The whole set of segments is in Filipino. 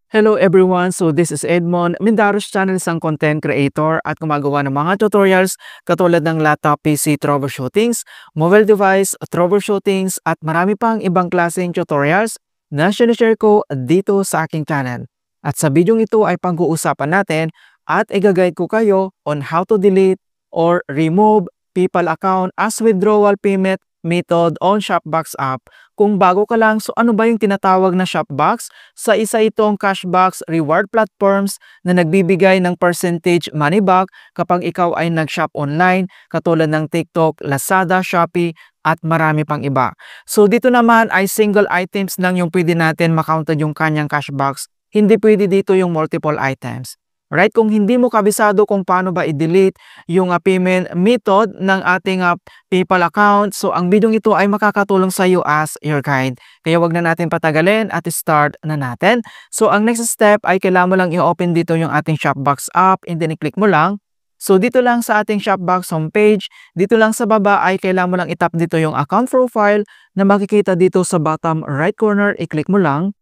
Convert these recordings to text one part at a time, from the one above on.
Hello everyone! So this is Edmond, Mindaros Channel, isang content creator at gumagawa ng mga tutorials katulad ng laptop PC troubleshootings, mobile device troubleshootings at marami pang ibang klaseng tutorials na sinishare ko dito sa aking channel. At sa video ito ay pag-uusapan natin at i-guide ko kayo on how to delete or remove PayPal account as withdrawal payment method on Shopbox app. Kung bago ka lang, so ano ba yung tinatawag na Shopbox? Sa isa itong cashbox reward platforms na nagbibigay ng percentage money back kapag ikaw ay nag-shop online katulad ng TikTok, Lazada, Shopee at marami pang iba. So dito naman ay single items lang yung pwede natin makounted yung kanyang cashbox. Hindi pwede dito yung multiple items. Right? Kung hindi mo kabisado kung paano ba i-delete yung payment method ng ating PayPal account, so ang video ito ay makakatulong sa iyo as your guide. Kaya wag na natin patagalin at start na natin. So ang next step ay kailangan mo lang i-open dito yung ating Shopbox app and then i-click mo lang. So dito lang sa ating Shopbox homepage, dito lang sa baba ay kailangan mo lang i-tap dito yung account profile na makikita dito sa bottom right corner, i-click mo lang.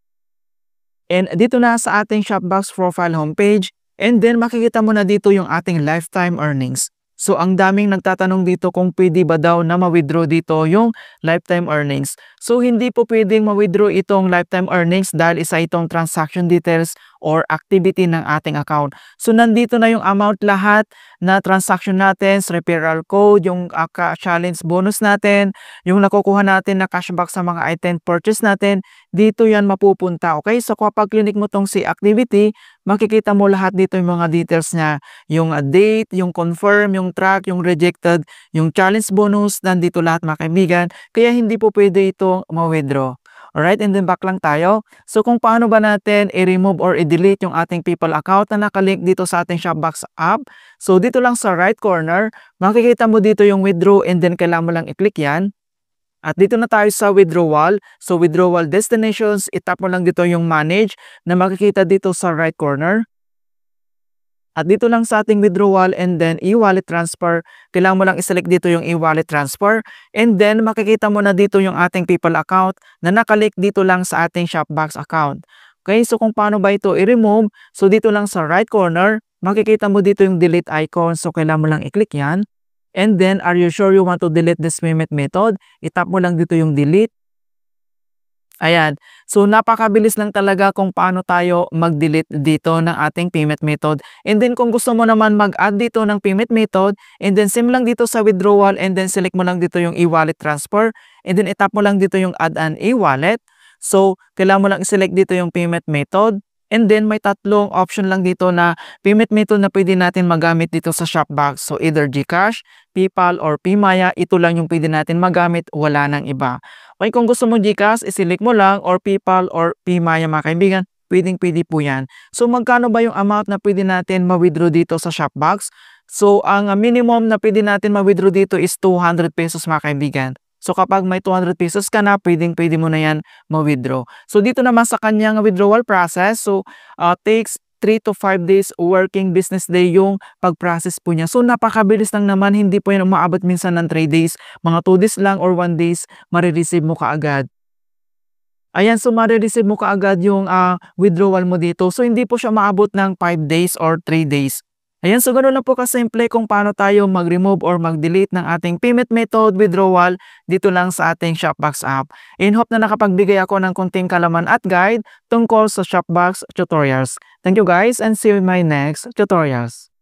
And dito na sa ating Shopbox profile homepage, and then makikita mo na dito yung ating lifetime earnings. So ang daming nagtatanong dito kung pwede ba daw na ma-withdraw dito yung lifetime earnings. So hindi po pwedeng ma-withdraw itong lifetime earnings dahil isa itong transaction details or activity ng ating account. So nandito na yung amount lahat na transaction natin, referral code, yung challenge bonus natin, yung nakukuha natin na cashback sa mga item purchase natin, dito yan mapupunta. Okay? So kapag click mo tong si activity, makikita mo lahat dito yung mga details niya. Yung date, yung confirm, yung track, yung rejected, yung challenge bonus, nandito lahat mga kaibigan. Kaya hindi po pwede itong ma-withdraw. Alright, and then back lang tayo. So kung paano ba natin i-remove or i-delete yung ating PayPal account na nakalink dito sa ating Shopbox app. So dito lang sa right corner, makikita mo dito yung withdraw and then kailangan mo lang i-click yan. At dito na tayo sa withdrawal. So withdrawal destinations, itap mo lang dito yung manage na makikita dito sa right corner. At dito lang sa ating withdrawal and then e-wallet transfer, kailangan mo lang i-select dito yung e-wallet transfer and then makikita mo na dito yung ating PayPal account na nakalink dito lang sa ating Shopbox account. Okay, so kung paano ba ito i-remove, so dito lang sa right corner, makikita mo dito yung delete icon, so kailangan mo lang i-click yan. And then, are you sure you want to delete this payment method? Itap mo lang dito yung delete. Ayan. So, napakabilis lang talaga kung paano tayo mag-delete dito ng ating payment method. And then, kung gusto mo naman mag-add dito ng payment method, and then sim lang dito sa withdrawal, and then select mo lang dito yung e-wallet transfer, and then itap mo lang dito yung add an e-wallet. So, kailangan mo lang i-select dito yung payment method. And then, may tatlong option lang dito na payment method na pwede natin magamit dito sa Shopbox. So, either GCash, PayPal, or PMaya, ito lang yung pwede natin magamit, wala nang iba. Okay, kung gusto mo GCash, i-select mo lang, or PayPal, or PMaya mga kaibigan, pwedeng-pwede po yan. So, magkano ba yung amount na pwede natin ma-withdraw dito sa Shopbox? So, ang minimum na pwede natin ma-withdraw dito is 200 pesos mga kaibigan. So kapag may 200 pesos ka na, pwede mo na yan ma-withdraw. So dito naman sa kanyang withdrawal process, so takes 3 to 5 days working business day yung pag-process po niya. So napakabilis lang naman, hindi po yan umaabot minsan ng 3 days. Mga 2 days lang or 1 days, marireceive mo kaagad. Ayan, so marireceive mo kaagad yung withdrawal mo dito. So hindi po siya maabot ng 5 days or 3 days. Ayan, so ganoon lang po kasimple kung paano tayo mag-remove or mag-delete ng ating payment method withdrawal dito lang sa ating Shopbox app. In hope na nakapagbigay ako ng konting kalaman at guide tungkol sa Shopbox tutorials. Thank you guys and see you in my next tutorials.